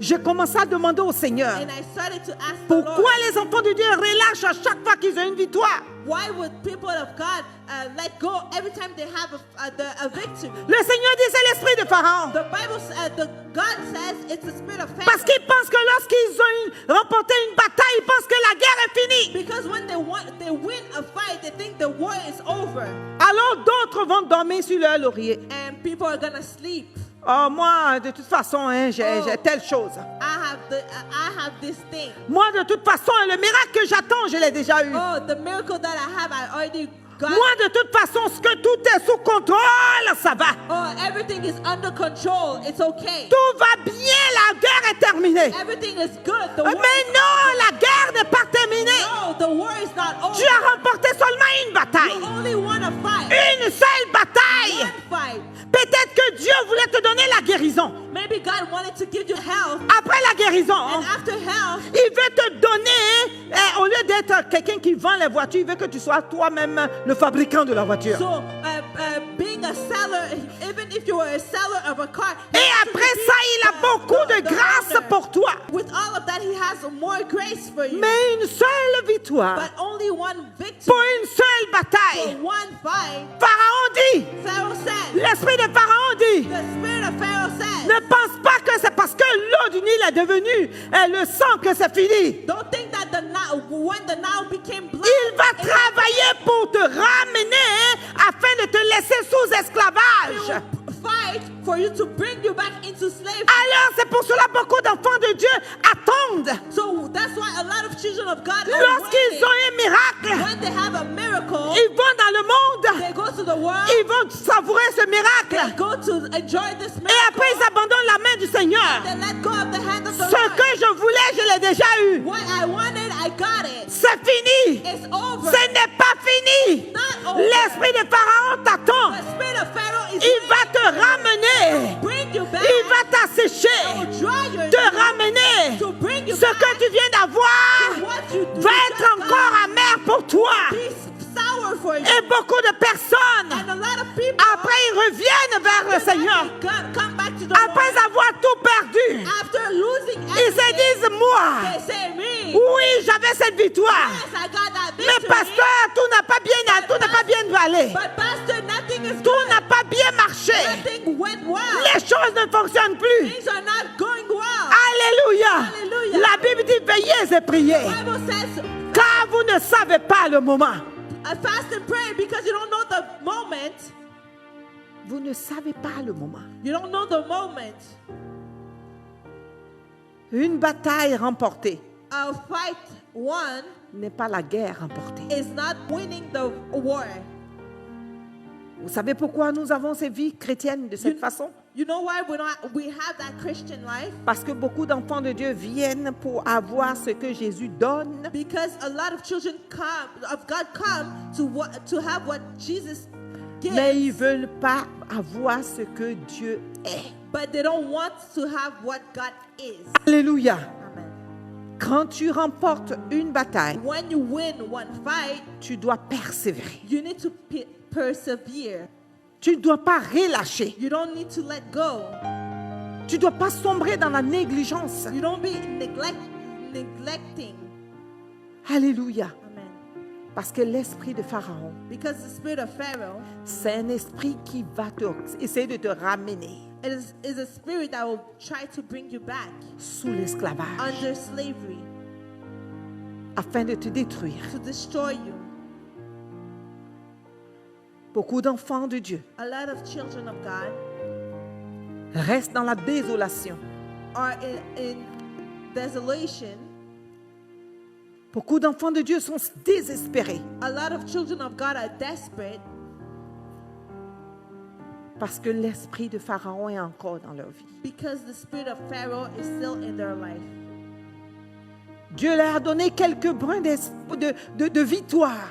J'ai commencé à demander au Seigneur, And I started to ask the pourquoi Lord, les enfants de Dieu relâchent à chaque fois qu'ils ont une victoire? why would people of God let go every time they have a victory? Le Seigneur dit, c'est l'esprit de Pharaon. The Bible, God says it's the spirit of Pharaoh. Parce qu'ils pensent que lorsqu'ils ont remporté une bataille, ils pensent que la guerre est finie. Because when they win a fight, they think the war is over, Alors d'autres vont dormir sur leur laurier. and people are gonna sleep. Oh, moi, de toute façon, hein, j'ai telle chose. I have this thing. Moi, de toute façon, le miracle que j'attends, je l'ai déjà eu. Oh, the miracle that I have, I already got. Moi, de toute façon, ce que tout est sous contrôle, ça va. Oh, everything is under control. It's okay. Tout va bien, la guerre est terminée. Everything is good. The war Mais non, la guerre n'est pas terminée. No, the war is not over. Tu as remporté seulement une bataille. You only won a fight. Une seule bataille. One fight. Peut-être que Dieu voulait te donner la guérison. Maybe God wanted to give you health. Après la guérison, And after health, il veut te donner, au lieu d'être quelqu'un qui vend les voitures, il veut que tu sois toi-même le fabricant de la voiture. so being a seller, even if you were a seller of a car, Et après ça, il a beaucoup de grâce pour toi. With all of that, He has more grace for you. Mais une seule victoire But only one victory pour une seule for bataille. one fight. Pharaon dit, Pharaoh said, l'esprit de Pharaon dit, the spirit of Pharaoh said, ne pense pas que c'est parce que l'eau du Nil est devenue le sang que c'est fini. don't think that when the Nile became blood, Il va travailler pour te ramener afin de te laisser sous He esclavage. will fight for you to bring you back into slavery. Alors c'est pour cela beaucoup d'enfants de Dieu attendent. So that's why a lot of children of God are Lorsqu'ils waiting. ont un miracle, When they have a miracle, ils vont dans le monde, they go to the world, ils vont savourer ce they miracle. go to enjoy this Et miracle, après ils abandonnent la main du Seigneur. they let go of the hand of the Ce Lord. que je voulais, je l'ai déjà eu. What I wanted, I got it. C'est fini. It's over. Ce n'est pas fini. Not over. L'esprit de Pharaon t'attend. The spirit of Pharaoh is Il va te ramener. bring you back. Il va t'assécher. will dry your Te ramener. to bring you Ce back. que tu viens d'avoir What you do va être encore amer pour toi. be sour for you. Et beaucoup de personnes, And a lot of people après, ils reviennent vers le Seigneur. come back to the Après Lord avoir tout perdu, after losing ils se everything. disent, moi, They say, me, oui, j'avais cette victoire. yes, I got that Mais victory. pasteur, tout n'a pas bien allé. But pastor, nothing is Tout good. n'a pas bien marché. Nothing went well. Les choses ne fonctionnent plus. Things are not going well. Alléluia. Alléluia. La Bible dit, veillez et priez. The Bible says, Car vous ne savez pas le moment. fast and pray because you don't know the moment. Vous ne savez pas le moment. You don't know the moment. Une bataille remportée A fight won n'est pas la guerre remportée. is not winning the war. Vous savez pourquoi nous avons ces vies chrétiennes de cette façon? You know why we have that Christian life? Parce que beaucoup d'enfants de Dieu viennent pour avoir ce que Jésus donne, Because a lot of children of God come to have what Jesus gives, mais ils ne veulent pas avoir ce que Dieu est. but they don't want to have what God is. Alléluia. Amen. Quand tu remportes une bataille, When you win one fight, tu dois persévérer. you need to persevere. Tu ne dois pas relâcher. You don't need to let go. Tu ne dois pas sombrer dans la négligence. You don't be neglecting. Alléluia. Amen. Parce que l'esprit de Pharaon, Because the spirit of Pharaoh c'est un esprit qui va essayer de te ramener is a spirit that will try to bring you back sous l'esclavage under slavery afin de te détruire. to destroy you. Beaucoup d'enfants de Dieu A lot of children of God restent dans la désolation. are in desolation. Beaucoup d'enfants de Dieu sont désespérés A lot of children of God are desperate parce que l'esprit de Pharaon est encore dans leur vie. because the spirit of Pharaoh is still in their life. Dieu leur a donné quelques brins de victoire.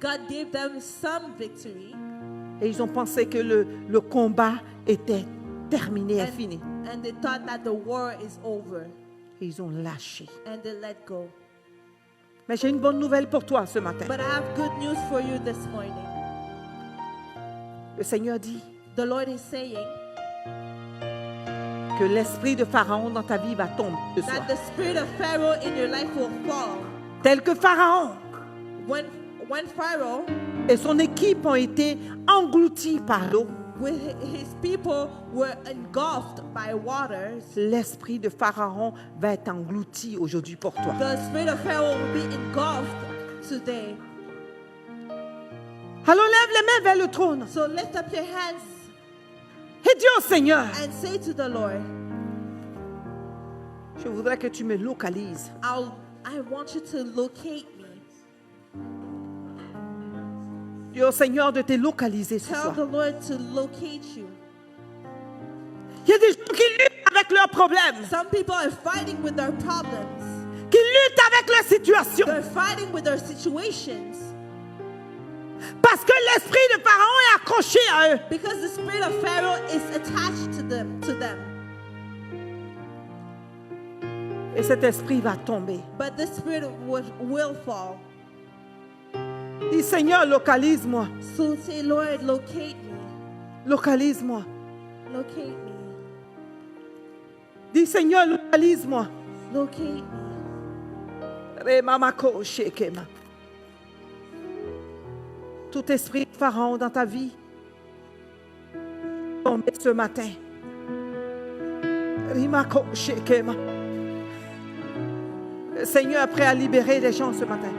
God gave them some victory, Et ils ont pensé que le combat était terminé et fini. and they thought that the war is over, Et ils ont lâché. and they let go. Mais j'ai une bonne nouvelle pour toi ce matin. But I have good news for you this morning. Le Seigneur dit, The Lord is saying, que l'esprit de Pharaon dans ta vie va tomber ce soir. That the spirit of Pharaoh in your life will fall. Tel que Pharaon When Pharaoh et son équipe ont été engloutis par l'eau, with his people were engulfed by waters, l'esprit de Pharaon va être englouti aujourd'hui pour toi. the spirit of Pharaoh will be engulfed today. Alors lève les mains vers le trône So lift up your hands et dis au Seigneur, and say to the Lord, je voudrais que tu me localises. I want you to locate me. Dis au Seigneur de te localiser ce Tell soir. the Lord to locate you. Il y a des gens qui luttent avec leurs problèmes, Some people are fighting with their problems. qui luttent avec leur situation. They're fighting with their situations Parce que l'esprit de Pharaon est accroché à eux. because the spirit of Pharaoh is attached to them. Et cet esprit va tomber. But this spirit will fall. Dis Seigneur, localise-moi. So say, Lord, locate me. Localise-moi. Locate me. Dis Seigneur, localise-moi. Locate me. Remamako shekema. Tout esprit de Pharaon dans ta vie, tombe ce matin. Rimako shekema. Le Seigneur est prêt à libérer les gens ce matin.